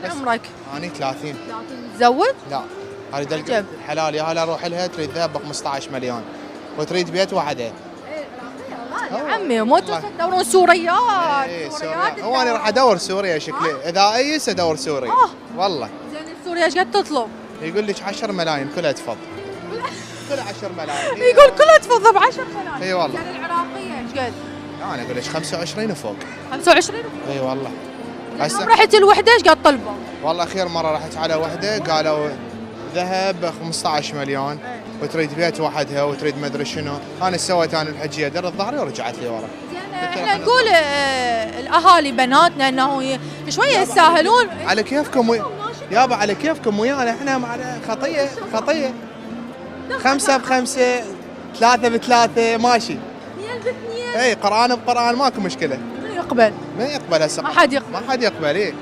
عمرك؟ أنا 30. تزوج؟ لا هذه عجب. دلقة حلال، يا هلا اروح لها تريد ذهب ب 15 مليون وتريد بيت وحده. يا عمي مو تدورون سوريات. ايه سوريات سوريا، هو انا راح ادور سوريا شكلي، اذا ايس ادور سوريا. والله. زين سوريا ايش قد تطلب؟ يقول لك 10 ملايين كلها تفض. كلها 10 ملايين. يقول كلها تفضل ب 10 ملايين. اي والله. زين العراقيه ايش قد؟ انا اقول لك 25 وفوق. 25؟ اي والله. هسه رحت الوحده ايش قد طلبوا؟ والله اخير مره رحت على وحده قالوا ذهب ب 15 مليون وتريد بيت وحدها وتريد ما ادري شنو. انا سويت انا الحجيه درت ظهري ورجعت لي ورا. احنا نقول الاهالي بناتنا انه شويه يستاهلون. على كيفكم يابا، على كيفكم ويانا، احنا خطيه خطيه. 5 ب5 3 ب3 ماشي. 2 ب2. اي قران بقران ماكو مشكله. من يقبل؟ ما يقبل هسه. ما حد يقبل. ما حد يقبل. اي